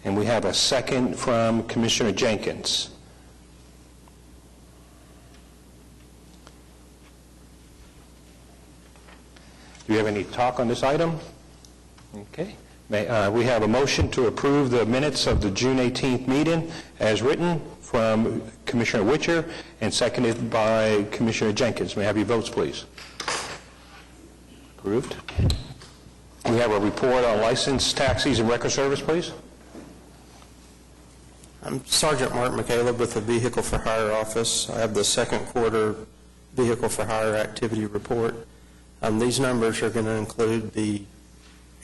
And we have a second from Commissioner Jenkins. Do you have any talk on this item? Okay. We have a motion to approve the minutes of the June 18th meeting as written from Commissioner Witcher and seconded by Commissioner Jenkins. May I have your votes, please? Approved. We have a report on license, taxis, and record service, please. I'm Sergeant Mark McCaleb with the Vehicle for Hire Office. I have the second quarter Vehicle for Hire activity report. These numbers are going to include the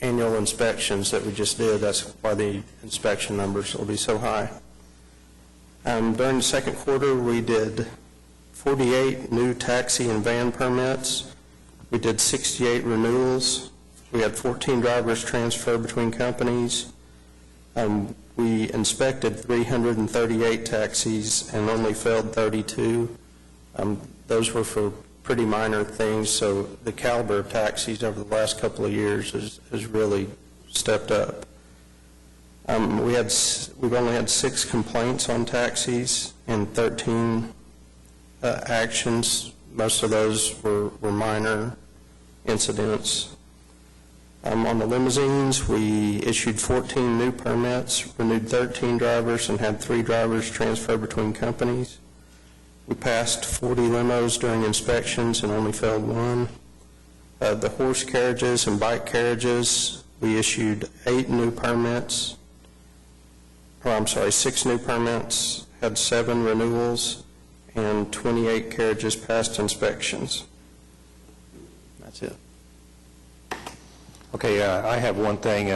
annual inspections that we just did. That's why the inspection numbers will be so high. During the second quarter, we did 48 new taxi and van permits. We did 68 renewals. We had 14 drivers transfer between companies. We inspected 338 taxis and only failed 32. Those were for pretty minor things, so the caliber of taxis over the last couple of years has really stepped up. We've only had 6 complaints on taxis and 13 actions. Most of those were minor incidents. On the limousines, we issued 14 new permits, renewed 13 drivers, and had 3 drivers transfer between companies. We passed 40 limos during inspections and only failed 1. The horse carriages and bike carriages, we issued 6 new permits, had 7 renewals, and 28 carriages passed inspections. That's it. Okay, I have one thing.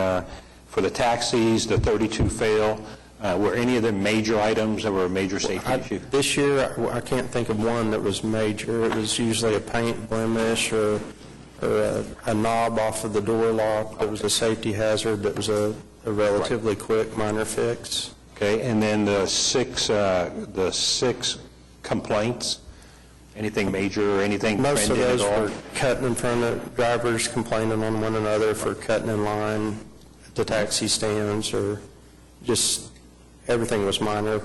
For the taxis, the 32 fail. Were any of them major items that were a major safety issue? This year, I can't think of one that was major. It was usually a paint blemish or a knob off of the door lock that was a safety hazard that was a relatively quick minor fix. Okay, and then the six complaints, anything major or anything? Most of those were cutting in front of drivers, complaining on one another for cutting in line at the taxi stands, or just everything was minor.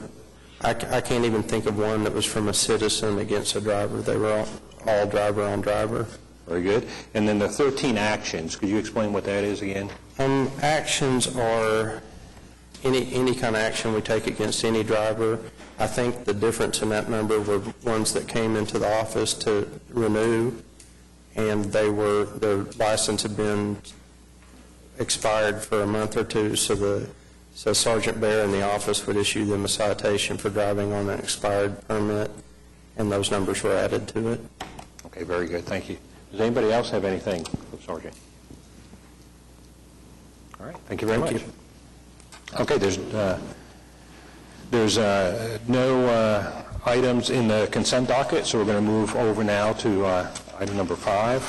I can't even think of one that was from a citizen against a driver. They were all driver on driver. Very good. And then the 13 actions, could you explain what that is again? Actions are any kind of action we take against any driver. I think the difference in that number were ones that came into the office to renew, and their license had been expired for a month or two, so Sergeant Bear in the office would issue them a citation for driving on an expired permit, and those numbers were added to it. Okay, very good. Thank you. Does anybody else have anything, Sergeant? All right. Thank you very much. Okay, there's no items in the consent docket, so we're going to move over now to item number 5.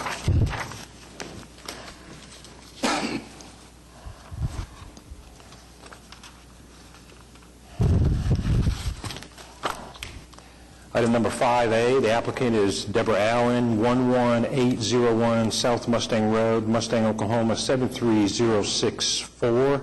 Item number 5A, the applicant is Deborah Allen, 11801 South Mustang Road, Mustang, Oklahoma, 73064.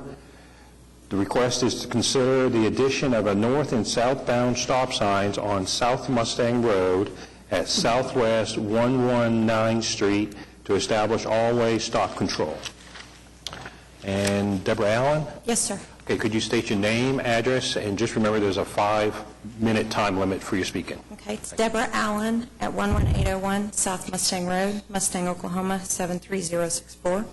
The request is to consider the addition of a north and southbound stop signs on South Mustang Road at Southwest 119th Street to establish all-way stop control. And Deborah Allen? Yes, sir. Okay, could you state your name, address, and just remember there's a 5-minute time limit for your speaking. Okay, it's Deborah Allen at 11801 South Mustang Road, Mustang, Oklahoma, 73064.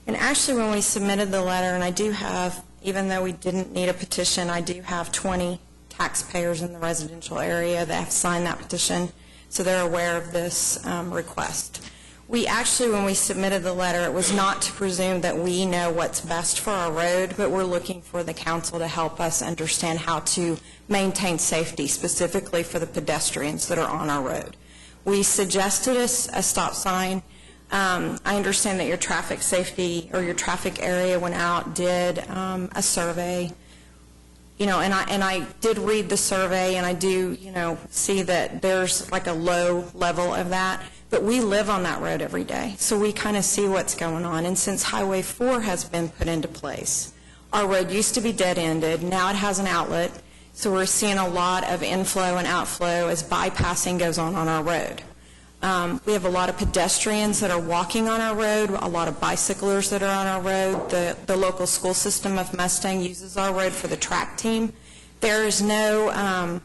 And actually, when we submitted the letter, and I do have, even though we didn't need a petition, I do have 20 taxpayers in the residential area that have signed that petition, so they're aware of this request. We actually, when we submitted the letter, it was not to presume that we know what's best for our road, but we're looking for the council to help us understand how to maintain safety, specifically for the pedestrians that are on our road. We suggested a stop sign. I understand that your traffic safety or your traffic area went out, did a survey, and I did read the survey, and I do, see that there's like a low level of that. But we live on that road every day, so we kind of see what's going on. And since Highway 4 has been put into place, Our road used to be dead-ended. Now it has an outlet. So we're seeing a lot of inflow and outflow as bypassing goes on our road. We have a lot of pedestrians that are walking on our road, a lot of bicyclers that are on our road. The local school system of Mustang uses our road for the track team. There is no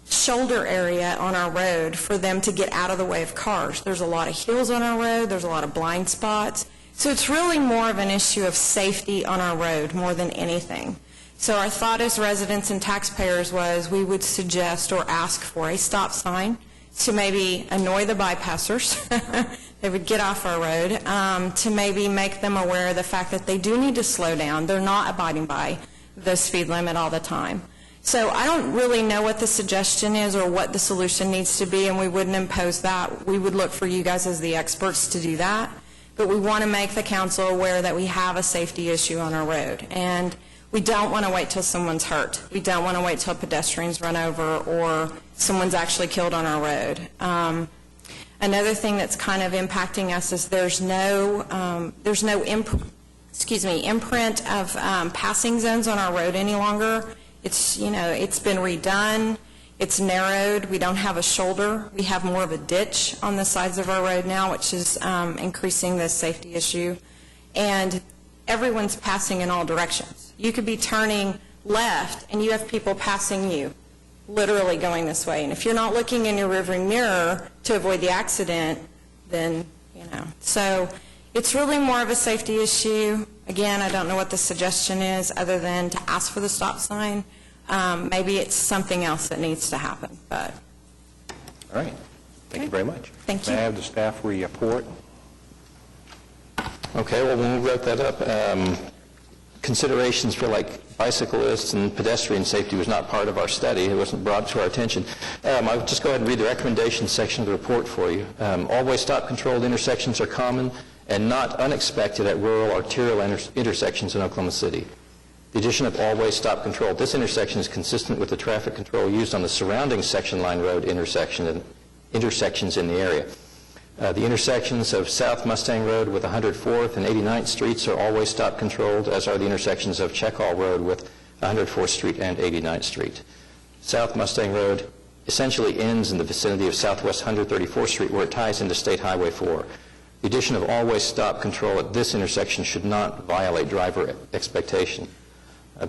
shoulder area on our road for them to get out of the way of cars. There's a lot of hills on our road. There's a lot of blind spots. So it's really more of an issue of safety on our road more than anything. So our thought as residents and taxpayers was we would suggest or ask for a stop sign to maybe annoy the bypassers. They would get off our road, to maybe make them aware of the fact that they do need to slow down. They're not abiding by the speed limit all the time. So I don't really know what the suggestion is or what the solution needs to be, and we wouldn't impose that. We would look for you guys as the experts to do that. But we want to make the council aware that we have a safety issue on our road. And we don't want to wait till someone's hurt. We don't want to wait till pedestrians run over or someone's actually killed on our road. Another thing that's kind of impacting us is there's no imprint of passing zones on our road any longer. It's been redone. It's narrowed. We don't have a shoulder. We have more of a ditch on the sides of our road now, which is increasing the safety issue. And everyone's passing in all directions. You could be turning left, and you have people passing you, literally going this way. And if you're not looking in your rearview mirror to avoid the accident, then, So it's really more of a safety issue. Again, I don't know what the suggestion is other than to ask for the stop sign. Maybe it's something else that needs to happen, but. All right. Thank you very much. Thank you. May I have the staff report? Okay, well, when we wrote that up, considerations for bicyclists and pedestrian safety was not part of our study. It wasn't brought to our attention. I'll just go ahead and read the recommendations section of the report for you. All-way stop-controlled intersections are common and not unexpected at rural arterial intersections in Oklahoma City. The addition of all-way stop control at this intersection is consistent with the traffic control used on the surrounding section line road intersections in the area. The intersections of South Mustang Road with 104th and 89th Streets are always stop controlled, as are the intersections of Checkall Road with 104th Street and 89th Street. South Mustang Road essentially ends in the vicinity of Southwest 134th Street, where it ties into State Highway 4. The addition of always stop control at this intersection should not violate driver expectation.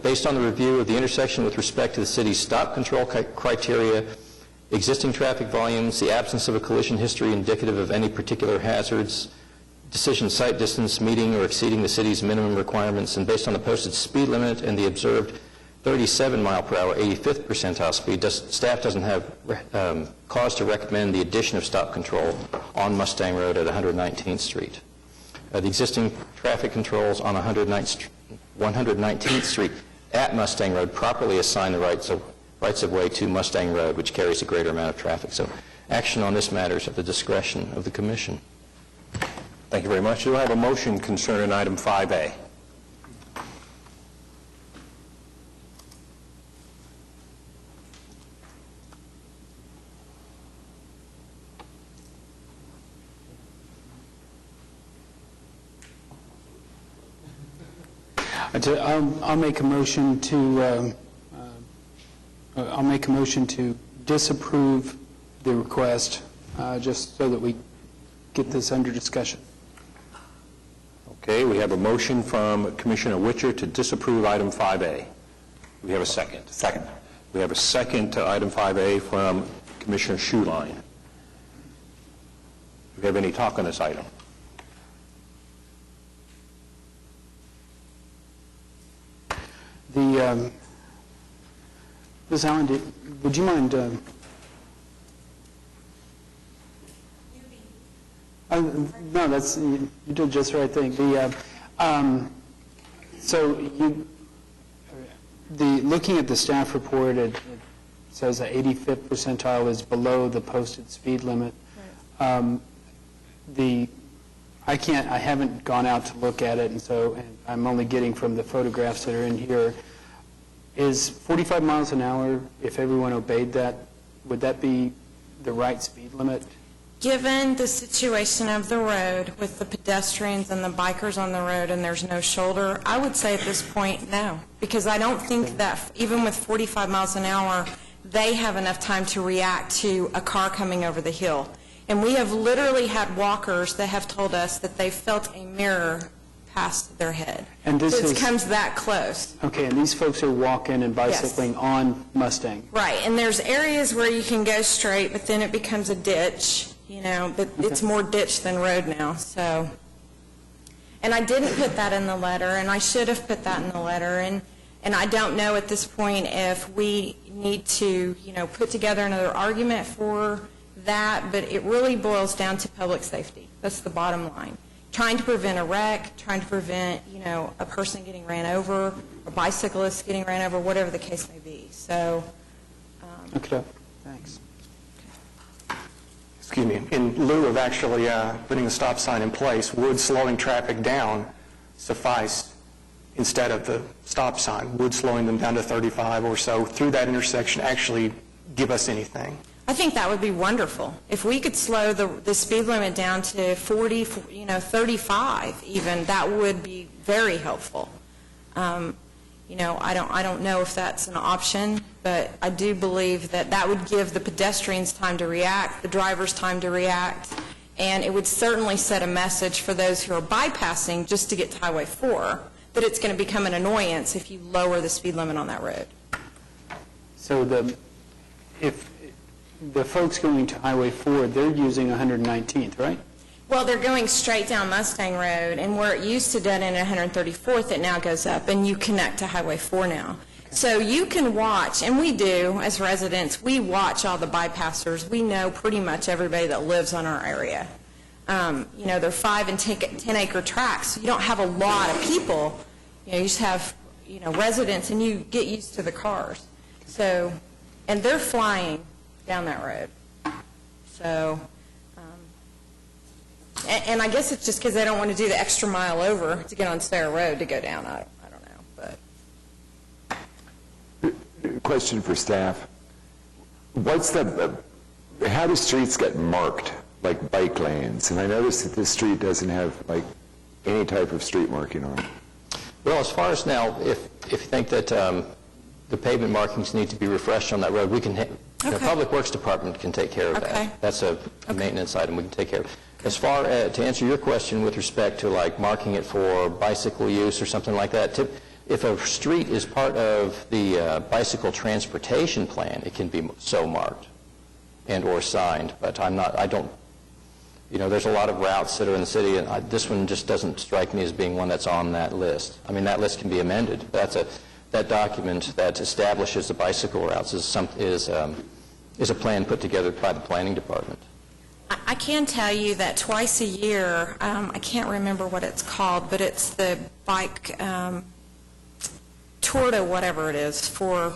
Based on the review of the intersection with respect to the city's stop control criteria, existing traffic volumes, the absence of a collision history indicative of any particular hazards, decision site distance meeting or exceeding the city's minimum requirements, and based on the posted speed limit and the observed 37 mile per hour 85th percentile speed, staff doesn't have cause to recommend the addition of stop control on Mustang Road at 119th Street. The existing traffic controls on 119th Street at Mustang Road properly assign the rights of way to Mustang Road, which carries a greater amount of traffic. So action on this matter is at the discretion of the Commission. Thank you very much. Do I have a motion concerning item 5A? I'll make a motion to disapprove the request, just so that we get this under discussion. Okay, we have a motion from Commissioner Witcher to disapprove item 5A. We have a second. Second. We have a second to item 5A from Commissioner Schuline. Do we have any talk on this item? Ms. Allen, would you mind? No, that's you did just the right thing. Looking at the staff report, it says that 85th percentile is below the posted speed limit. Right. I haven't gone out to look at it, and I'm only getting from the photographs that are in here. Is 45 miles an hour, if everyone obeyed that, would that be the right speed limit? Given the situation of the road with the pedestrians and the bikers on the road and there's no shoulder, I would say at this point, no. Because I don't think that even with 45 miles an hour, they have enough time to react to a car coming over the hill. And we have literally had walkers that have told us that they felt a mirror past their head. And this So is- it comes that close. Okay, and these folks are walking and bicycling on Mustang. Right, and there's areas where you can go straight, but then it becomes a ditch, but it's more ditch than road now, so. And I didn't put that in the letter, and I should have put that in the letter, and I don't know at this point if we need to, put together another argument for that, but it really boils down to public safety. That's the bottom line. Trying to prevent a wreck, trying to prevent, a person getting ran over, a bicyclist getting ran over, whatever the case may be, so. Okay, thanks. Excuse me, in lieu of actually putting a stop sign in place, would slowing traffic down suffice instead of the stop sign? Would slowing them down to 35 or so through that intersection actually give us anything? I think that would be wonderful. If we could slow the speed limit down to 40, 35 even, that would be very helpful. I don't know if that's an option, but I do believe that that would give the pedestrians time to react, the drivers time to react, and it would certainly set a message for those who are bypassing just to get to Highway 4 that it's going to become an annoyance if you lower the speed limit on that road. So if the folks going to Highway 4, they're using 119th, right? Well, they're going straight down Mustang Road, and where it used to dead end at 134th, it now goes up, and you connect to Highway 4 now. So you can watch, and we do, as residents, we watch all the bypassers. We know pretty much everybody that lives on our area. They're 5 and 10 acre tracts, so you don't have a lot of people. You just have, residents, and you get used to the cars. So, and they're flying down that road. So, and I guess it's just because they don't want to do the extra mile over to get on Sarah Road to go down. I don't know, but. Question for staff. How do streets get marked, like bike lanes? And I noticed that this street doesn't have, any type of street marking on it. Well, as far as now, if you think that the pavement markings need to be refreshed on that road, we can, the Okay. Public Works Department can take care of Okay. that. That's a maintenance item we can take care of. As far as, to answer your question with respect to marking it for bicycle use or something like that, if a street is part of the bicycle transportation plan, it can be so marked and or signed, but there's a lot of routes that are in the city, and this one just doesn't strike me as being one that's on that list. I mean, that list can be amended. That document that establishes the bicycle routes is a plan put together by the planning department. I can tell you that twice a year, I can't remember what it's called, but it's the bike tour to whatever it is for,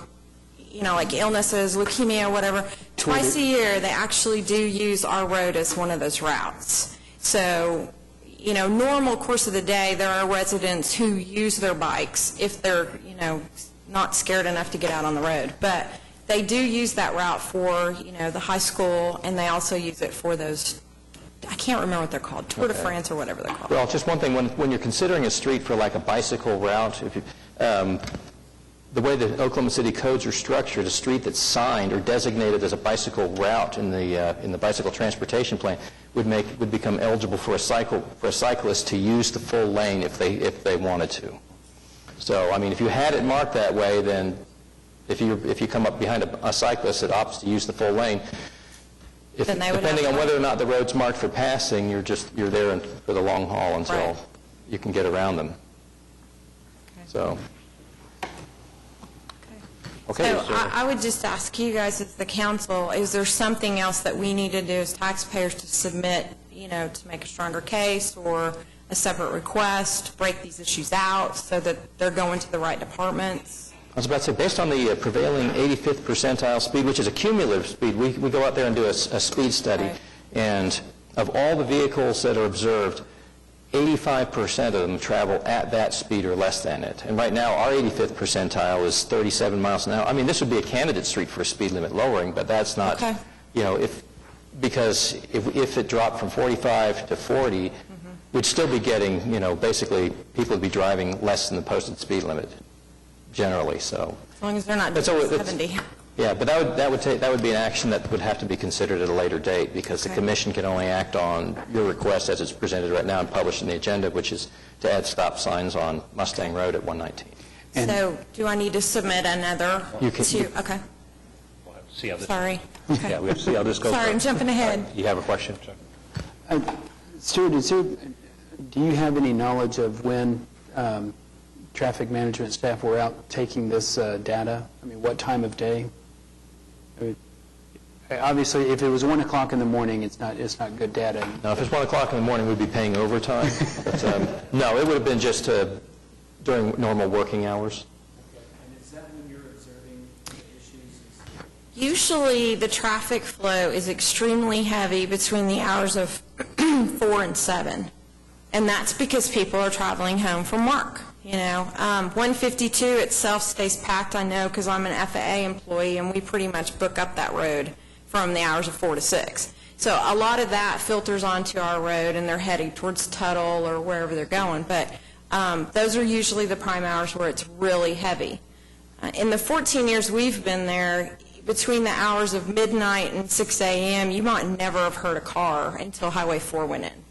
illnesses, leukemia, whatever. Twice a year, they actually do use our road as one of those routes. So, normal course of the day, there are residents who use their bikes if they're, not scared enough to get out on the road. But they do use that route for, the high school, and they also use it for those, I can't remember what they're called, Tour de France or whatever they're called. Well, just one thing, when you're considering a street for a bicycle route, the way the Oklahoma City codes are structured, a street that's signed or designated as a bicycle route in the bicycle transportation plan would become eligible for a cyclist to use the full lane if they wanted to. So, I mean, if you had it marked that way, then if you come up behind a cyclist that opts to use the full lane, Then they would depending have on to- whether or not the road's marked for passing, you're there for the long haul until Right. you can get around them. So. Okay. So I would just ask you guys as the council, is there something else that we need to do as taxpayers to submit, to make a stronger case, or a separate request, break these issues out so that they're going to the right departments? I was about to say, based on the prevailing 85th percentile speed, which is a cumulative speed, we go out there and do a speed study, Right. and of all the vehicles that are observed, 85% of them travel at that speed or less than it. And right now, our 85th percentile is 37 miles an hour. I mean, this would be a candidate street for a speed limit lowering, but that's not, Okay. because if it dropped from 45 to 40, we'd still be getting, basically, people would be driving less than the posted speed limit, generally, so. As long as they're not That's doing always- it's- 70. Yeah, but that would be an action that would have to be considered at a later date, because the Okay. commission can only act on your request as it's presented right now and published in the agenda, which is to add stop signs on Mustang Road at 119. And- So do I need to submit another? You can- Okay, We'll have to see how this, sorry. yeah, we have to see how this goes. Sorry, I'm jumping ahead. You have a question, sir? Stuart, do you have any knowledge of when traffic management staff were out taking this data? I mean, what time of day? I mean, obviously, if it was 1 o'clock in the morning, it's not good data. Now, if it's 1 o'clock in the morning, we'd be paying overtime, but no, it would have been just during normal working hours. And is that when you're observing issues? Usually, the traffic flow is extremely heavy between the hours of 4 and 7, and that's because people are traveling home from work. 152 itself stays packed, I know, because I'm an FAA employee, and we pretty much book up that road from the hours of 4 to 6. So a lot of that filters onto our road, and they're heading towards Tuttle or wherever they're going, but those are usually the prime hours where it's really heavy. In the 14 years we've been there, between the hours of midnight and 6 a.m., you might never have heard a car until Highway 4 went in.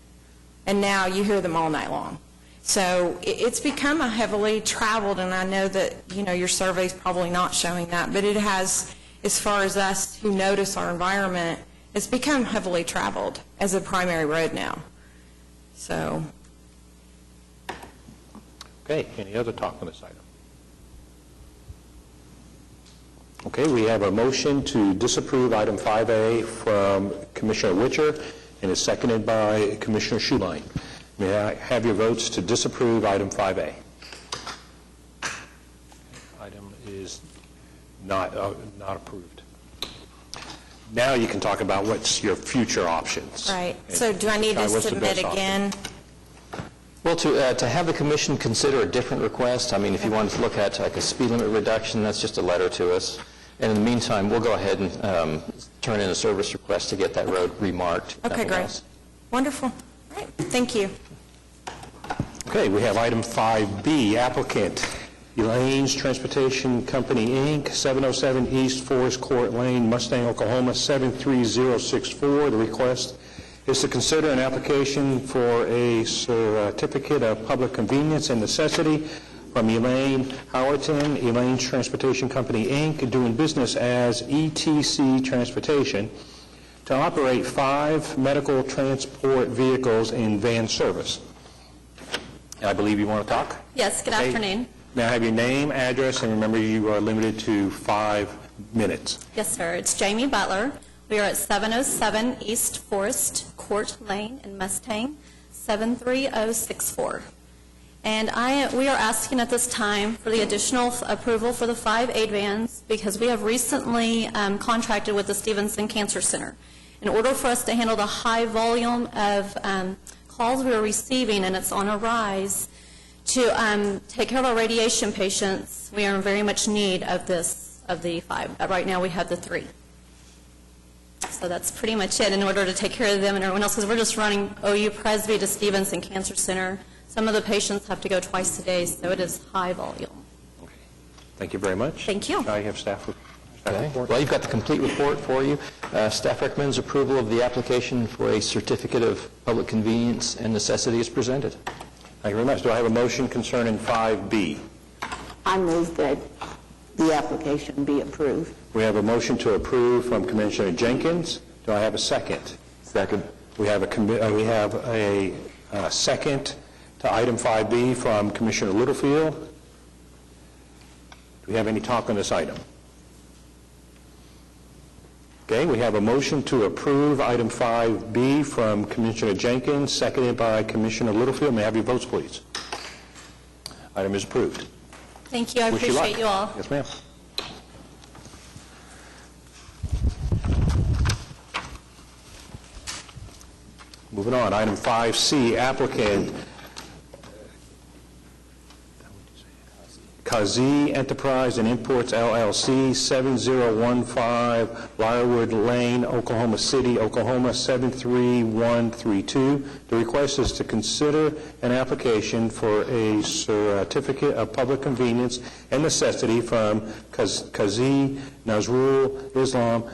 And now you hear them all night long. So it's become a heavily traveled, and I know that, your survey's probably not showing that, but it has, as far as us who notice our environment, it's become heavily traveled as a primary road now. So, Okay, any other talk on this item? Okay, we have a motion to disapprove item 5A from Commissioner Witcher, and is seconded by Commissioner Schuline. May I have your votes to disapprove item 5A? Item is not approved. Now you can talk about what's your future options. right. So do I need to What's the submit best option? again? Well, to have the commission consider a different request, I mean, if you wanted to look at like a speed limit reduction, that's just a letter to us. And in the meantime, we'll go ahead and turn in a service request to get that road remarked. Okay, Nothing great. else. Wonderful. All right, thank you. Okay, we have item 5B, applicant Elaine's Transportation Company, Inc., 707 East Forest Court Lane, Mustang, Oklahoma, 73064. The request is to consider an application for a certificate of public convenience and necessity from Elaine Howerton, Elaine's Transportation Company, Inc., doing business as ETC Transportation, to operate 5 medical transport vehicles in van service. I believe you want to talk? Yes, good Okay. afternoon. May I have your name, address, and remember you are limited to 5 minutes. Yes, sir. It's Jamie Butler. We are at 707 East Forest Court Lane in Mustang, 73064. And we are asking at this time for the additional approval for the 5 aid vans because we have recently contracted with the Stevenson Cancer Center. In order for us to handle the high volume of calls we are receiving, and it's on a rise, to take care of our radiation patients, we are in very much need of the 5. Right now, we have the 3. So that's pretty much it in order to take care of them and everyone else, because we're just running OU Presby to Stevenson Cancer Center. Some of the patients have to go twice a day, so it is high volume. Okay. Thank you very much. Thank you. I have staff Okay. report. Well, you've got the complete report for you. Staff recommends approval of the application for a certificate of public convenience and necessity as presented. Thank you very much. Do I have a motion concerning 5B? I move that the application be approved. We have a motion to approve from Commissioner Jenkins. Do I have a second? Second. We have a second to item 5B from Commissioner Littlefield. Do we have any talk on this item? Okay, we have a motion to approve item 5B from Commissioner Jenkins, seconded by Commissioner Littlefield. May I have your votes, please? Item is approved. Thank you. I Wish you luck. appreciate you all. Yes, ma'am. Moving on, item 5C, applicant Kazi Enterprise and Imports LLC, 7015 Lyrewood Lane, Oklahoma City, Oklahoma, 73132. The request is to consider an application for a certificate of public convenience and necessity from Kazi Nazrul Islam,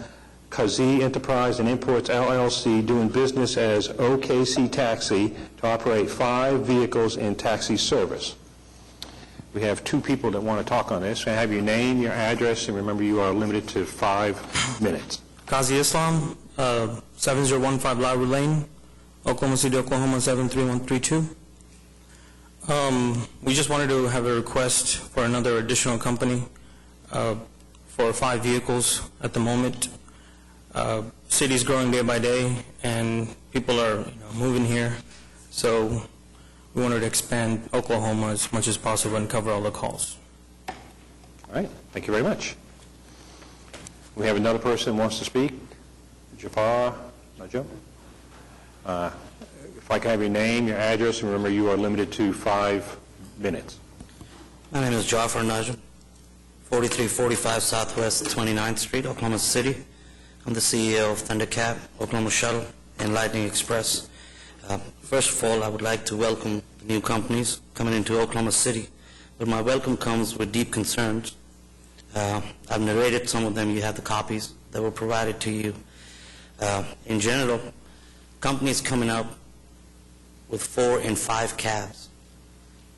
Kazi Enterprise and Imports LLC, doing business as OKC Taxi, to operate 5 vehicles in taxi service. We have 2 people that want to talk on this. May I have your name, your address, and remember you are limited to 5 minutes. Qazi Islam, 7015 Lyrewood Lane, Oklahoma City, Oklahoma, 73132. We just wanted to have a request for another additional company for 5 vehicles at the moment. City's growing day by day, and people are moving here, so we wanted to expand Oklahoma as much as possible and cover all the calls. All right, thank you very much. We have another person who wants to speak. Jafar Najum. If I can have your name, your address, and remember you are limited to 5 minutes. My name is Jafar Najum, 4345 Southwest 29th Street, Oklahoma City. I'm the CEO of Thundercab, Oklahoma Shuttle, and Lightning Express. First of all, I would like to welcome the new companies coming into Oklahoma City, but my welcome comes with deep concerns. I've narrated some of them. You have the copies that were provided to you. In general, companies coming up with 4 and 5 cabs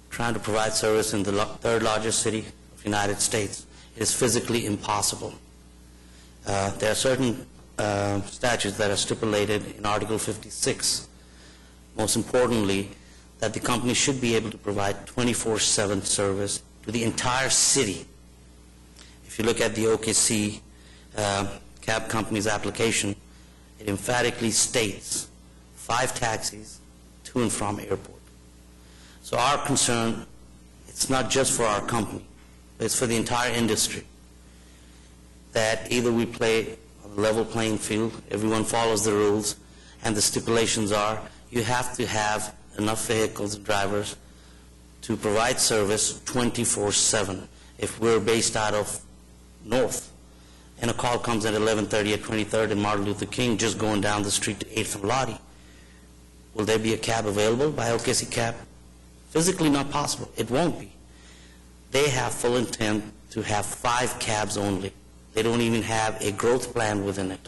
trying to provide service in the 3rd largest city of the United States. It is physically impossible. There are certain statutes that are stipulated in Article 56. Most importantly, that the company should be able to provide 24/7 service to the entire city. If you look at the OKC cab company's application, it emphatically states 5 taxis to and from airport. So our concern, it's not just for our company, but it's for the entire industry, that either we play on a level playing field, everyone follows the rules, and the stipulations are you have to have enough vehicles and drivers to provide service 24/7. If we're based out of North and a call comes at 11:30 at 23rd and Martin Luther King, just going down the street to 8th and Lottie, will there be a cab available by OKC Cab? Physically not possible. It won't be. They have full intent to have 5 cabs only. They don't even have a growth plan within it,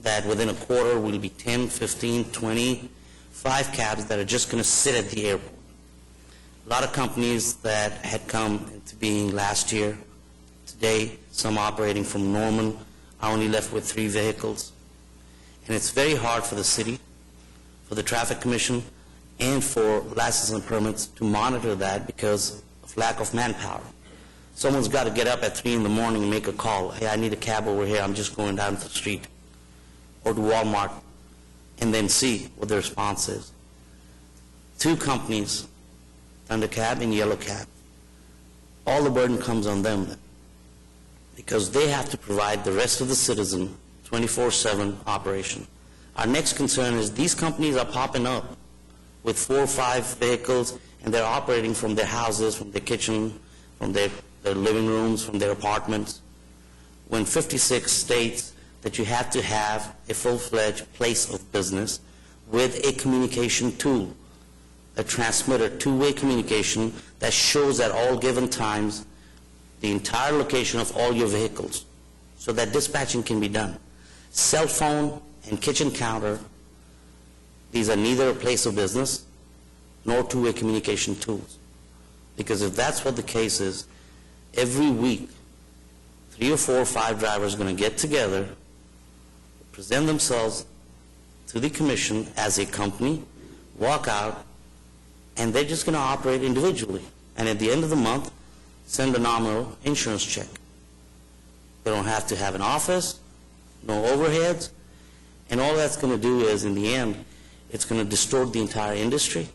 that within a quarter will be 10, 15, 20, 5 cabs that are just going to sit at the airport. A lot of companies that had come into being last year, today, some operating from Norman, are only left with 3 vehicles. And it's very hard for the city, for the Traffic Commission, and for license and permits to monitor that because of lack of manpower. Someone's got to get up at 3 in the morning and make a call. Hey, I need a cab over here. I'm just going down the street. Or to Walmart, and then see what the response is. 2 companies, Thundercab and Yellow Cab, all the burden comes on them then, because they have to provide the rest of the citizen 24/7 operation. Our next concern is these companies are popping up with 4 or 5 vehicles, and they're operating from their houses, from their kitchen, from their living rooms, from their apartments, when 56 states that you have to have a full-fledged place of business with a communication tool, a transmitter, 2-way communication that shows at all given times the entire location of all your vehicles so that dispatching can be done. Cell phone and kitchen counter, these are neither a place of business nor 2-way communication tools. Because if that's what the case is, every week, 3 or 4 or 5 drivers are going to get together, present themselves to the commission as a company, walk out, and they're just going to operate individually. And at the end of the month, send a nominal insurance check. They don't have to have an office, no overheads, and all that's going to do is, in the end, it's going to distort the entire industry.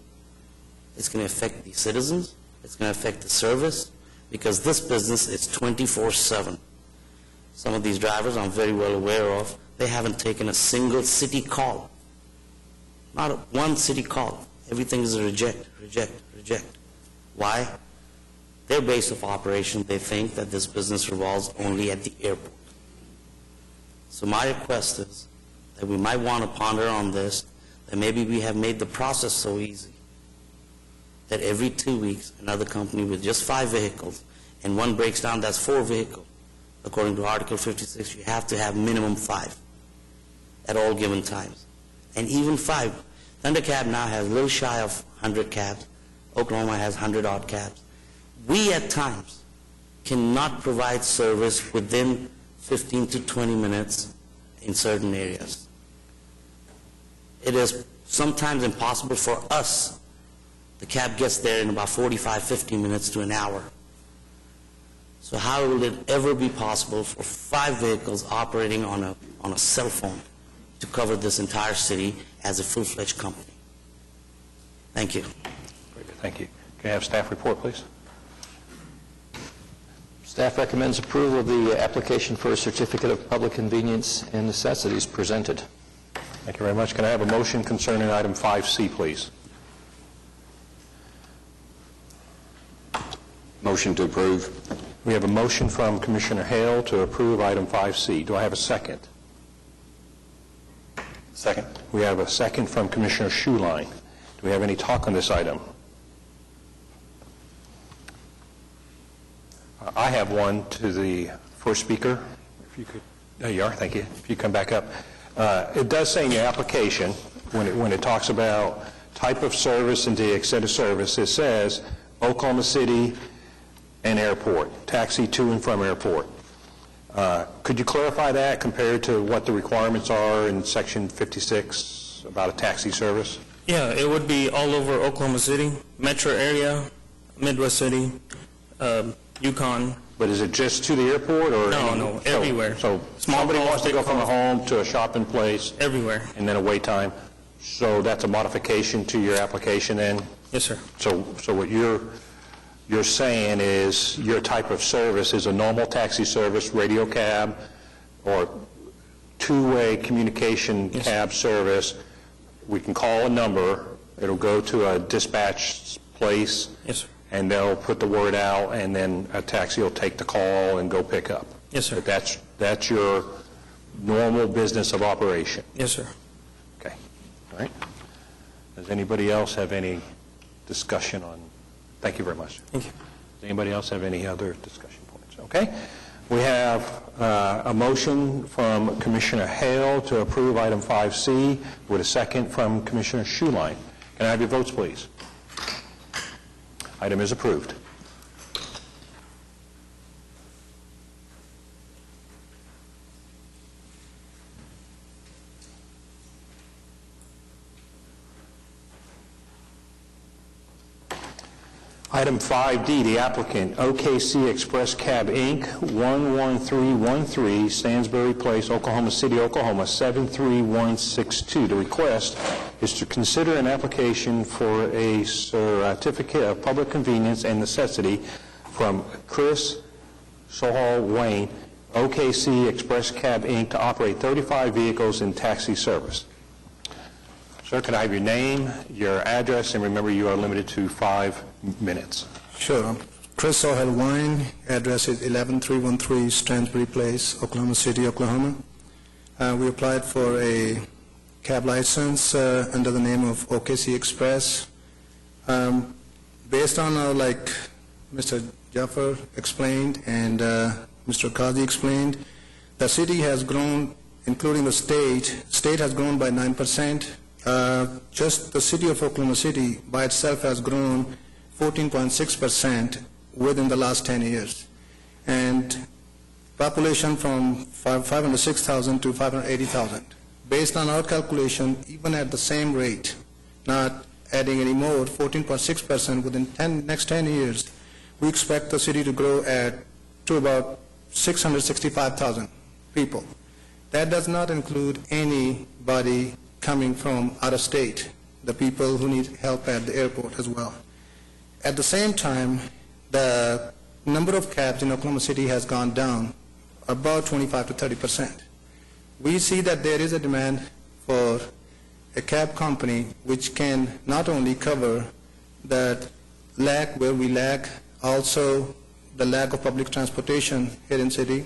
It's going to affect the citizens. It's going to affect the service, because this business is 24/7. Some of these drivers I'm very well aware of, they haven't taken a single city call. Not one city call. Everything is a reject, reject, reject. Why? their base of operation, they think that this business revolves only at the airport. So my request is that we might want to ponder on this, that maybe we have made the process so easy that every 2 weeks, another company with just 5 vehicles, and one breaks down, that's 4 vehicles. According to Article 56, you have to have minimum 5 at all given times. And even 5, Thundercab now has a little shy of 100 cabs. Oklahoma has 100-odd cabs. We, at times, cannot provide service within 15 to 20 minutes in certain areas. It is sometimes impossible for us. The cab gets there in about 45, 50 minutes to an hour. So how will it ever be possible for 5 vehicles operating on a cell phone to cover this entire city as a full-fledged company? Thank you. Very good, thank you. Can I have staff report, please? Staff recommends approval of the application for a certificate of public convenience and necessities presented. Thank you very much. Can I have a motion concerning item 5C, please? Motion to approve. We have a motion from Commissioner Hale to approve item 5C. Do I have a second? Second. We have a second from Commissioner Schuline. Do we have any talk on this item? I have one to the first speaker. If you could, there you are, thank you. If you come back up. It does say in your application, when it talks about type of service and the extent of service, it says Oklahoma City and airport, taxi to and from airport. Could you clarify that compared to what the requirements are in Section 56 about a taxi service? Yeah, it would be all over Oklahoma City, metro area, Midwest City, Yukon. But is it just to the airport or? No, everywhere. So Small somebody calls, wants to big go from a calls. home to a shopping place Everywhere. and then a wait time, so that's a modification to your application then? Yes, sir. So what you're saying is your type of service is a normal taxi service, radio cab, or two-way communication Yes, cab service. We can call a number, it'll go to a dispatch place, Yes, sir. and they'll put the word out, and then a taxi will take the call and go pick up. Yes, sir. But that's your normal business of operation. Yes, sir. Okay, all right. Does anybody else have any discussion on, thank you very much. Thank you. Does anybody else have any other discussion points? Okay. We have a motion from Commissioner Hale to approve item 5C with a second from Commissioner Schuline. Can I have your votes, please? Item is approved. Item 5D, the applicant, OKC Express Cab, Inc., 11313 Stansbury Place, Oklahoma City, Oklahoma, 73162. The request is to consider an application for a certificate of public convenience and necessity from Chris Sohal Wayne, OKC Express Cab, Inc., to operate 35 vehicles in taxi service. Sir, can I have your name, your address, and remember you are limited to 5 minutes. Sure. Chris O'Hell Wine, address is 11313 Stansbury Place, Oklahoma City, Oklahoma. We applied for a cab license under the name of OKC Express. Based on, like Mr. Jaffer explained and Mr. Kazi explained, the city has grown, including the state has grown by 9%. Just the city of Oklahoma City by itself has grown 14.6% within the last 10 years. And population from 506,000 to 580,000. Based on our calculation, even at the same rate, not adding any more, 14.6% within next 10 years, we expect the city to grow to about 665,000 people. That does not include anybody coming from out of state, the people who need help at the airport as well. At the same time, the number of cabs in Oklahoma City has gone down about 25 to 30%. We see that there is a demand for a cab company which can not only cover that lack where we lack Also, the lack of public transportation here in city.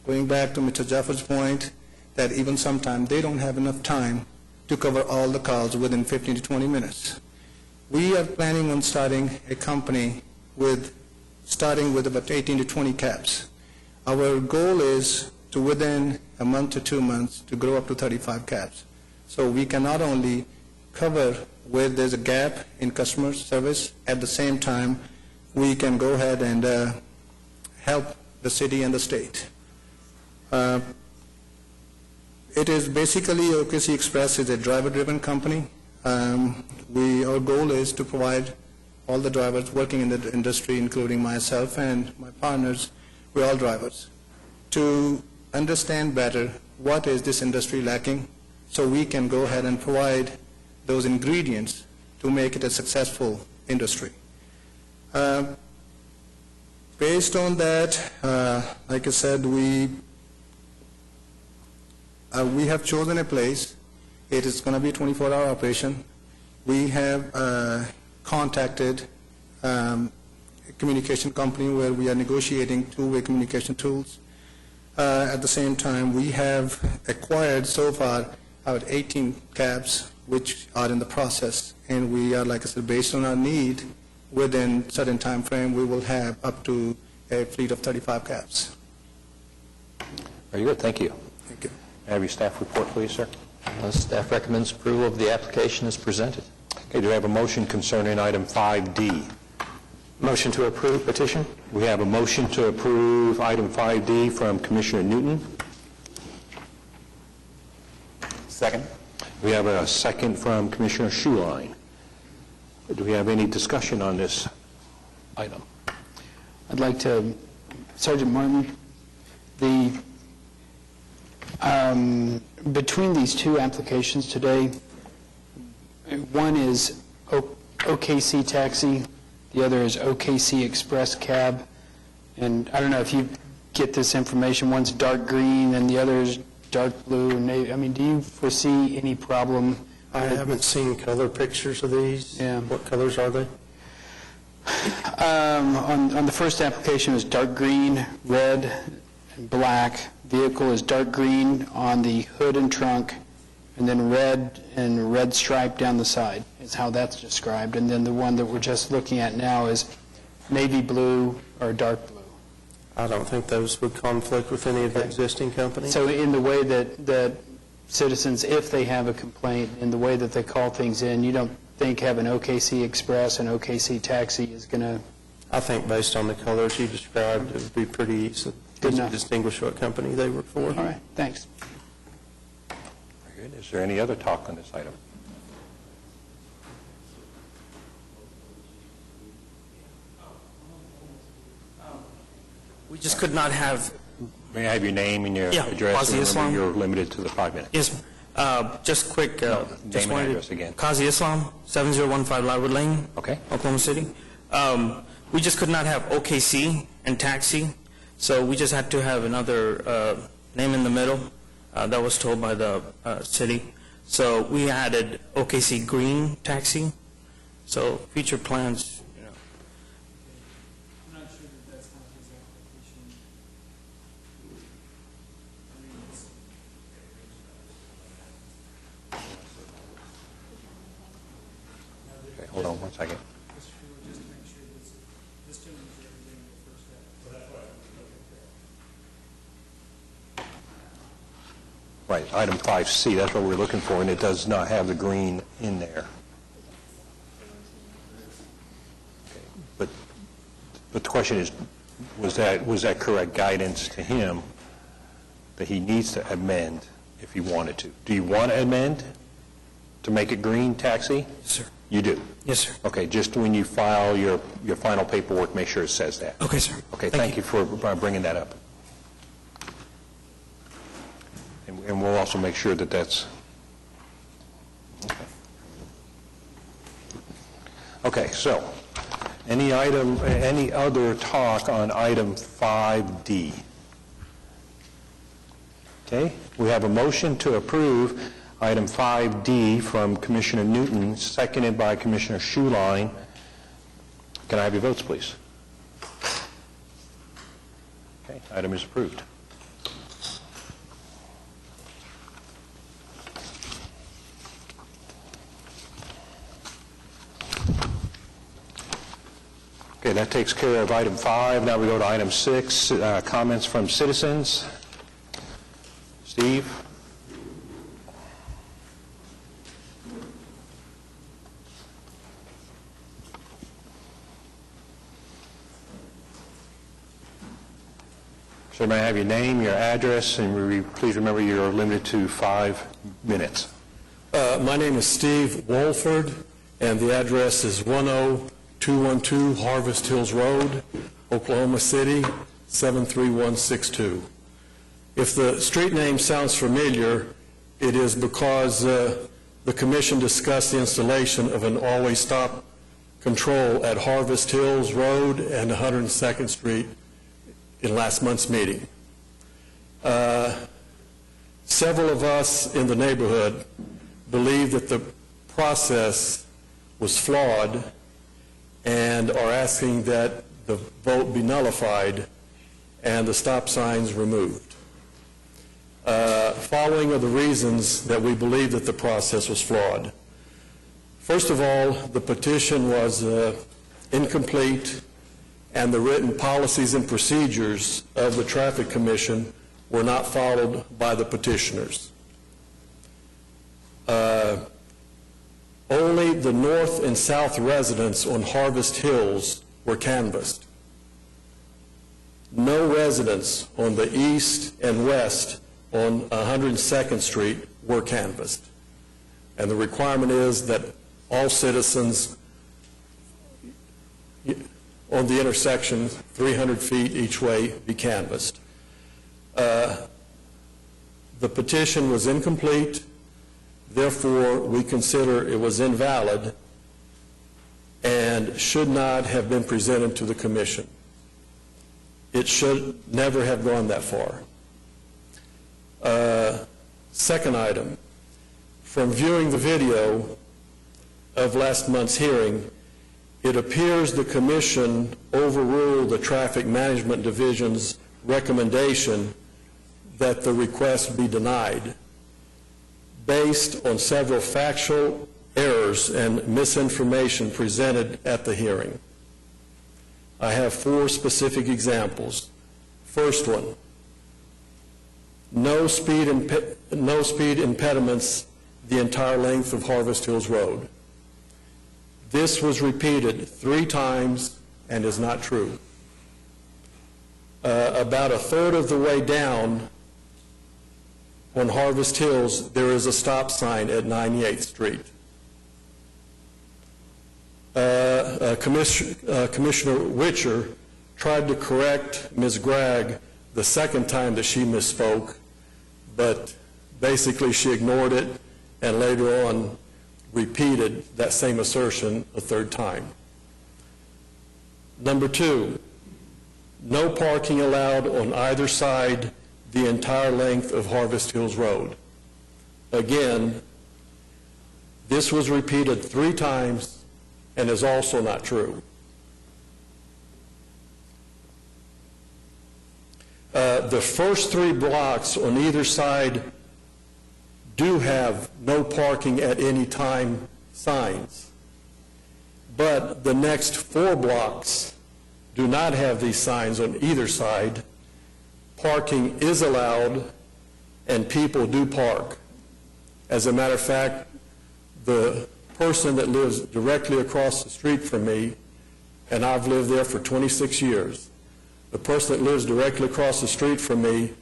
Going back to Mr. Jaffar's point, that even sometimes they don't have enough time to cover all the calls within 15 to 20 minutes. We are planning on starting a company starting with about 18 to 20 cabs. Our goal is to, within a month to 2 months, to grow up to 35 cabs. So we can not only cover where there's a gap in customer service, at the same time, we can go ahead and help the city and the state. It is basically, OKC Express is a driver-driven company. Our goal is to provide all the drivers working in the industry, including myself and my partners, we're all drivers, to understand better what is this industry lacking, so we can go ahead and provide those ingredients to make it a successful industry. Based on that, like I said, we have chosen a place. It is going to be a 24-hour operation. We have contacted a communication company where we are negotiating two-way communication tools. At the same time, we have acquired so far about 18 cabs, which are in the process. And we are, like I said, based on our need, within certain time frame, we will have up to a fleet of 35 cabs. Very good, thank you. Thank you. Have your staff report, please, sir. Staff recommends approval of the application as presented. Okay, do we have a motion concerning item 5D? Motion to approve petition? We have a motion to approve item 5D from Commissioner Newton. Second. We have a second from Commissioner Schuline. Do we have any discussion on this item? I'd like to, Sergeant Martin, between these two applications today, one is OKC Taxi, the other is OKC Express Cab, and I don't know if you get this information, one's dark green and the other is dark blue and navy. I mean, do you foresee any problem? I haven't seen color pictures of these. Yeah. What colors are they? On the first application, it was dark green, red, and black. Vehicle is dark green on the hood and trunk, and then red and red stripe down the side is how that's described. And then the one that we're just looking at now is navy blue or dark blue. I don't think those would conflict with any of the existing companies. So in the way that citizens, if they have a complaint, in the way that they call things in, you don't think having OKC Express and OKC Taxi is going to... I think based on the colors you described, it would be pretty easy to Good enough. distinguish what company they were for. All right, thanks. Very good. Is there any other talk on this item? We just could not have, May I have your name and your Yeah, address? Qazi Remember, Islam. you're limited to the 5 minutes. yes, just quick. name just and wanted- address again. Qazi Islam, 7015 Larwood Lane, Okay. Oklahoma City. We just could not have OKC and Taxi, so we just had to have another name in the middle. That was told by the city. So we added OKC Green Taxi. So future plans, you know. I'm not sure that that's not his application. Okay, hold on 1 second. Just to make sure this gentleman's representing the first step. Right, item 5C, that's what we're looking for, and it does not have the green in there. Okay, But the question is, was that correct guidance to him that he needs to amend if he wanted to? Do you want to amend to make it green taxi? Yes, sir. You do? Yes, sir. Okay, just when you file your final paperwork, make sure it says that. Okay, sir. Okay, thank you for bringing that up. And we'll also make sure that that's... Okay, so, any other talk on item 5D? Okay, we have a motion to approve item 5D from Commissioner Newton, seconded by Commissioner Schuline. Can I have your votes, please? Okay, item is approved. Okay, that takes care of item 5. Now we go to item 6, comments from citizens. Steve? So may I have your name, your address, and please remember you're limited to 5 minutes. My name is Steve Wolford, and the address is 10212 Harvest Hills Road, Oklahoma City, 73162. If the street name sounds familiar, it is because the commission discussed the installation of an always stop control at Harvest Hills Road and 102nd Street in last month's meeting. Several of us in the neighborhood believe that the process was flawed and are asking that the vote be nullified and the stop signs removed. Following are the reasons that we believe that the process was flawed. First of all, the petition was incomplete, and the written policies and procedures of the Traffic Commission were not followed by the petitioners. Only the north and south residents on Harvest Hills were canvassed. No residents on the east and west on 102nd Street were canvassed. And the requirement is that all citizens on the intersection, 300 feet each way, be canvassed. The petition was incomplete, therefore we consider it was invalid and should not have been presented to the commission. It should never have gone that far. Second item, from viewing the video of last month's hearing, it appears the commission overruled the Traffic Management Division's recommendation that the request be denied based on several factual errors and misinformation presented at the hearing. I have 4 specific examples. First one, no speed impediments the entire length of Harvest Hills Road. This was repeated 3 times and is not true. About a third of the way down on Harvest Hills, there is a stop sign at 98th Street. Commissioner Witcher tried to correct Ms. Gregg the second time that she misspoke, but basically she ignored it and later on repeated that same assertion a third time. Number 2, no parking allowed on either side the entire length of Harvest Hills Road. Again, this was repeated 3 times and is also not true. The first 3 blocks on either side do have no parking at any time signs, but the next 4 blocks do not have these signs on either side. Parking is allowed and people do park. As a matter of fact, the person that lives directly across the street from me, and I've lived there for 26 years, the person that lives directly across the street from me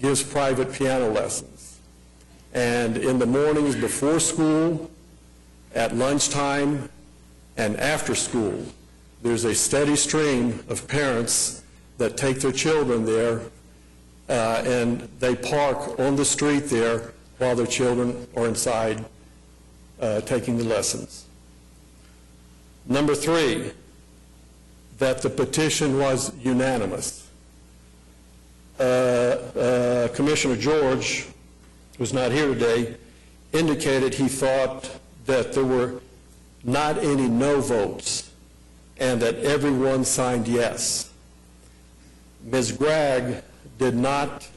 gives private piano lessons. And in the mornings before school, at lunchtime, and after school, there's a steady stream of parents that take their children there and they park on the street there while their children are inside taking the lessons. Number 3, that the petition was unanimous. Commissioner George, who's not here today, indicated he thought that there were not any no votes and that everyone signed yes. Ms. Gregg did not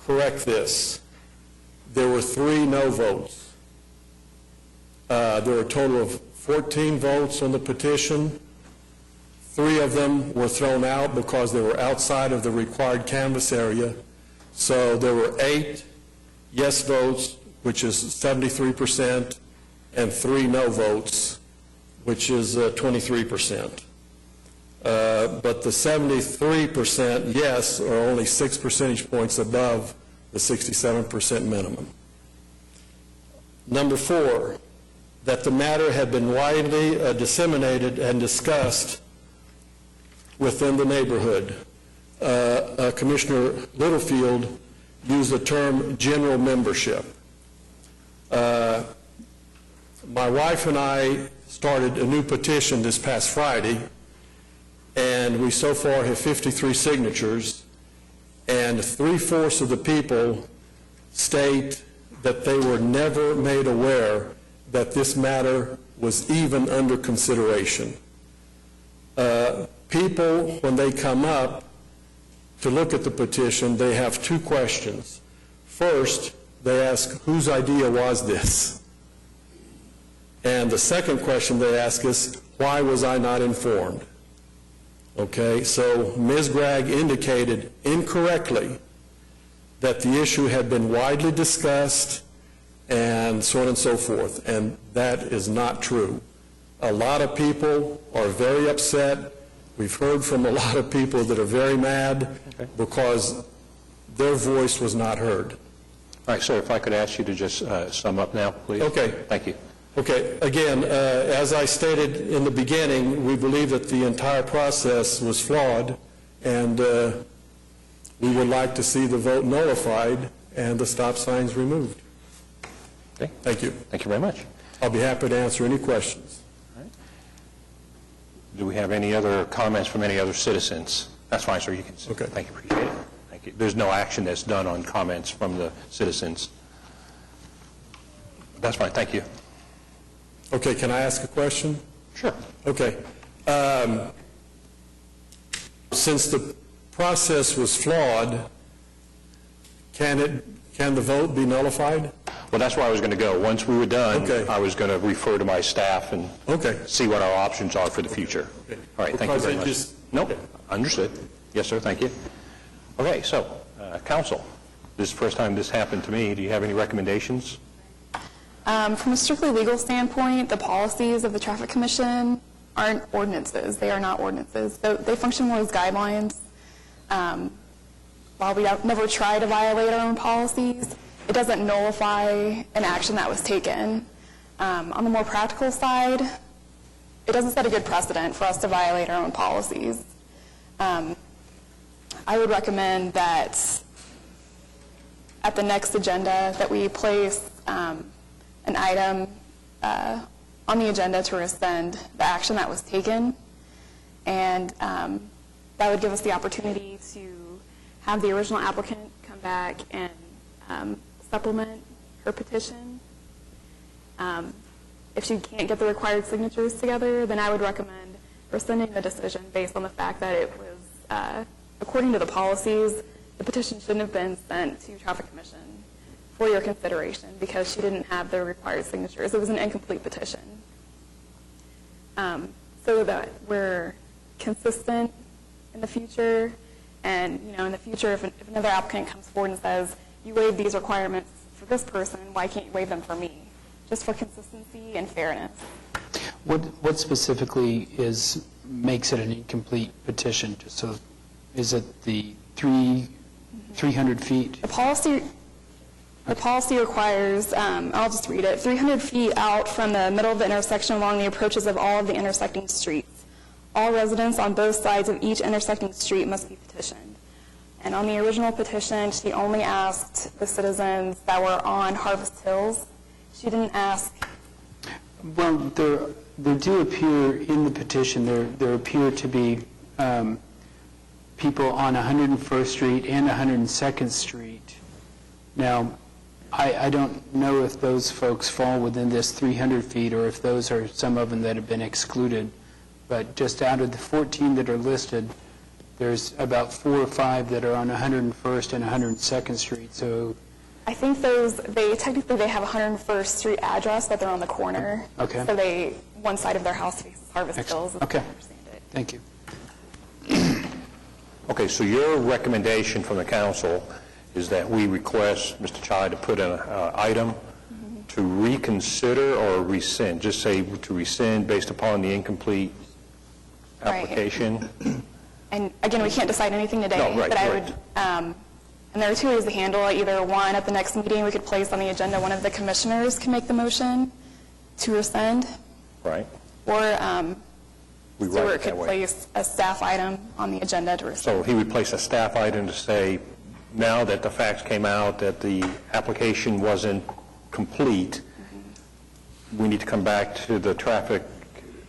correct this. There were 3 no votes. There were a total of 14 votes on the petition. 3 of them were thrown out because they were outside of the required canvass area. So there were 8 yes votes, which is 73%, and 3 no votes, which is 23%. But the 73% yes are only 6 percentage points above the 67% minimum. Number 4, that the matter had been widely disseminated and discussed within the neighborhood. Commissioner Littlefield used the term general membership. My wife and I started a new petition this past Friday, and we so far have 53 signatures, and 3/4 of the people state that they were never made aware that this matter was even under consideration. People, when they come up to look at the petition, they have 2 questions. First, they ask, whose idea was this? And the second question they ask is, why was I not informed? Okay, so Ms. Gregg indicated incorrectly that the issue had been widely discussed and so on and so forth, and that is not true. A lot of people are very upset. We've heard from a lot of people that are very mad because their voice was not heard. All right, sir, if I could ask you to just sum up now, please. Okay. Thank you. Okay, again, as I stated in the beginning, we believe that the entire process was flawed, and we would like to see the vote nullified and the stop signs removed. Okay. Thank you. Thank you very much. I'll be happy to answer any questions. Do we have any other comments from any other citizens? That's fine, sir. You can. Okay. Thank you. Appreciate it. Thank you. There's no action that's done on comments from the citizens. That's fine. Thank you. Okay, can I ask a question? Sure. Okay. Since the process was flawed, can the vote be nullified? Well, that's where I was going to go. Once we were done, Okay. I was going to refer to my staff and Okay. see what our options are for the future. All right, thank you Because very I much. just- Nope, okay. understood. Yes, sir, thank you. Okay, so, council, this is the first time this happened to me. Do you have any recommendations? From a strictly legal standpoint, the policies of the Traffic Commission aren't ordinances. They are not ordinances. They function more as guidelines. While we never try to violate our own policies, it doesn't nullify an action that was taken. On the more practical side, it doesn't set a good precedent for us to violate our own policies. I would recommend that at the next agenda that we place an item on the agenda to rescind the action that was taken, and that would give us the opportunity to have the original applicant come back and supplement her petition. If she can't get the required signatures together, then I would recommend rescinding the decision based on the fact that it was, according to the policies, the petition shouldn't have been sent to Traffic Commission for your consideration because she didn't have the required signatures. It was an incomplete petition. So that we're consistent in the future, and in the future, if another applicant comes forward and says, you waive these requirements for this person, why can't you waive them for me? Just for consistency and fairness. What specifically makes it an incomplete petition? Just so, is it the 300 feet? The policy requires, I'll just read it, 300 feet out from the middle of the intersection along the approaches of all of the intersecting streets. All residents on both sides of each intersecting street must be petitioned. And on the original petition, she only asked the citizens that were on Harvest Hills. She didn't ask. Well, there do appear in the petition, there appear to be people on 101st Street and 102nd Street. Now, I don't know if those folks fall within this 300 feet or if those are some of them that have been excluded. But just out of the 14 that are listed, There's about 4 or 5 that are on 101st and 102nd Street, so, I think they have 101st Street address, but they're on the corner. Okay. So one side of their house faces Harvest Hills. as I okay. understand it. Thank you. Okay, so your recommendation from the council is that we request Mr. Chai to put an item to reconsider or rescind, just say to rescind based upon the incomplete Right. application? And again, we can't decide anything today. No, right, But I right. would, and there are 2 ways to handle it. Either one, at the next meeting, we could place on the agenda, one of the commissioners can make the motion to rescind, Right? or We write Stewart it that could way. place a staff item on the agenda to rescind. So he would place a staff item to say, now that the facts came out that the application wasn't complete, we need to come back to the Traffic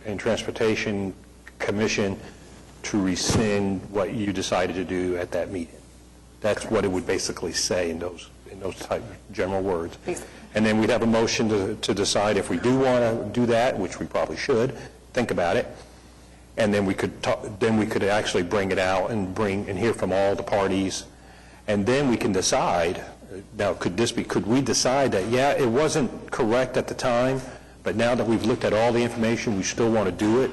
and Transportation Commission to rescind what you decided to do at that meeting. That's what it would basically say in those type of general words. And then we'd have a motion to decide if we do want to do that, which we probably should, think about it. And then we could actually bring it out and hear from all the parties. And then we can decide, now could we decide that, yeah, it wasn't correct at the time, but now that we've looked at all the information, we still want to do it?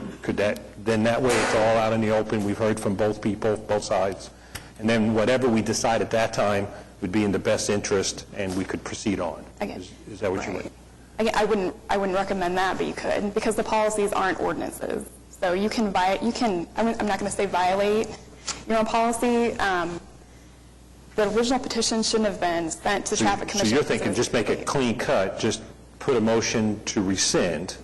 Then that way it's all out in the open, we've heard from both people, both sides. And then whatever we decide at that time would be in the best interest and we could proceed on. Again, Is that what you mean? Again, I wouldn't recommend that, but you could, because the policies aren't ordinances. So you can, I'm not going to say violate your own policy. The original petition shouldn't have been sent to Traffic Commission. So you're thinking just make it clean cut, just put a motion to rescind,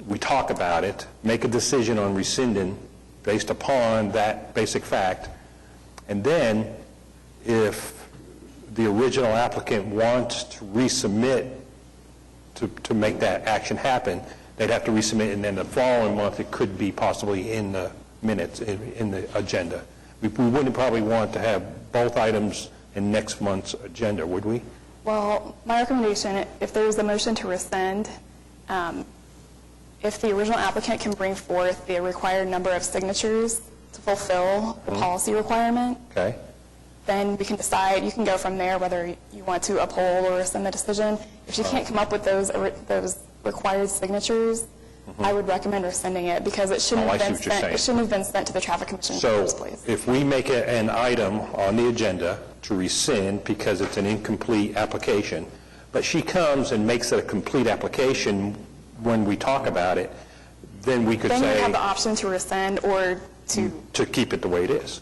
we talk about it, make a decision on rescinding based upon that basic fact, and then if the original applicant wants to resubmit to make that action happen, they'd have to resubmit, and then the following month it could be possibly in the minutes, in the agenda. We wouldn't probably want to have both items in next month's agenda, would we? Well, my recommendation, if there's a motion to rescind, if the original applicant can bring forth the required number of signatures to fulfill the policy requirement, Okay. then we can decide, you can go from there whether you want to uphold or rescind the decision. If you can't come up with those required signatures, I would recommend rescinding it because it shouldn't Oh, I have see been what you're sent. saying. It shouldn't have been sent to the Traffic Commission in the So first place. if we make an item on the agenda to rescind because it's an incomplete application, but she comes and makes it a complete application when we talk about it, then we could Then you say have the option to rescind or to keep it the way it is.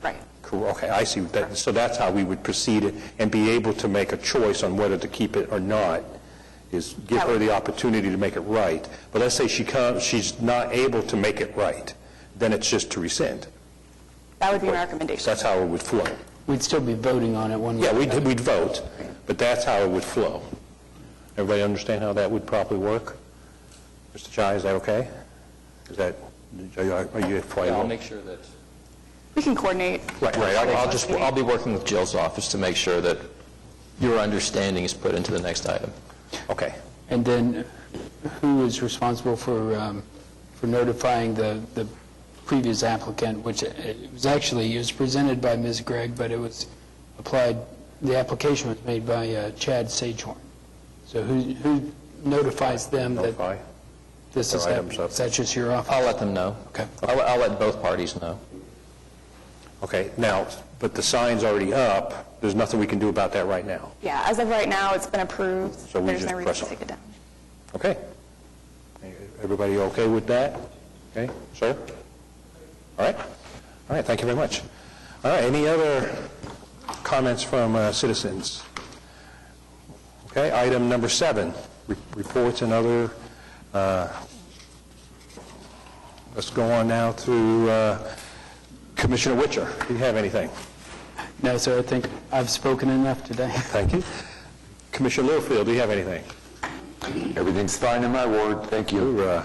right. Cool, okay, I see. So that's how we would proceed and be able to make a choice on whether to keep it or not, is give her the opportunity to make it right. But let's say she's not able to make it right, then it's just to rescind. That would be my recommendation. That's how it would flow. We'd still be voting on it one way. Yeah, we'd vote, but that's how it would flow. Everybody understand how that would probably work? Mr. Chai, is that okay? Are you fine? I'll make sure that... We can coordinate. Right, I'll be working with Jill's office to make sure that your understanding is put into the next item. Okay. And then who is responsible for notifying the previous applicant, which it was presented by Ms. Gregg, but it was applied, the application was made by Chad Sagehorn. So who notifies them Notify. that this is Their happening? items up. Is that just your office? I'll let them know. Okay. I'll let both parties know. Okay, now, but the sign's already up, there's nothing we can do about that right now. Yeah, as of right now, it's been approved. So we There's just no reason press to on. take it down. Okay. Everybody okay with that? Okay, sir? All right? All right, thank you very much. All right, any other comments from citizens? Okay, item number 7, reports and other, let's go on now to Commissioner Witcher. Do you have anything? No, sir, I think I've spoken enough today. Thank you. Commissioner Littlefield, do you have anything? Everything's fine in my ward, thank you.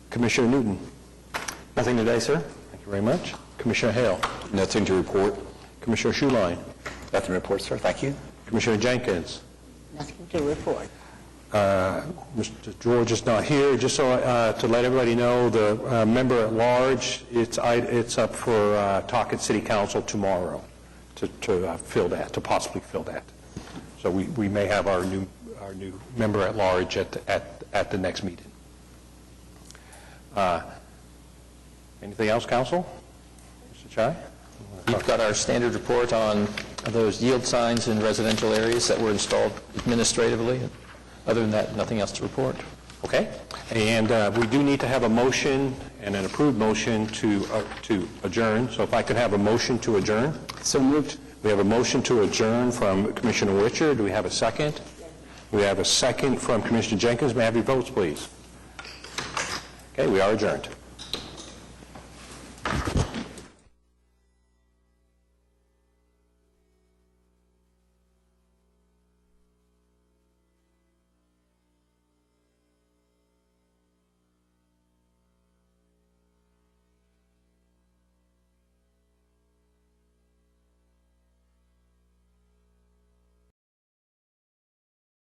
Commissioner Newton? Nothing today, sir? Thank you very much. Commissioner Hale? Nothing to report. Commissioner Schuline? Nothing to report, sir. Thank you. Commissioner Jenkins? Nothing to report. Mr. George is not here. Just so to let everybody know, the member at large, it's up for talk at City Council tomorrow to fill that, to possibly fill that. So we may have our new member at large at the next meeting. Anything else, Council? Mr. Chai? You've got our standard report on those yield signs in residential areas that were installed administratively. Other than that, nothing else to report. Okay. And we do need to have a motion and an approved motion to adjourn. So if I could have a motion to adjourn. So moved. We have a motion to adjourn from Commissioner Witcher. Do we have a second? We have a second from Commissioner Jenkins. May I have your votes, please? Okay, we are adjourned.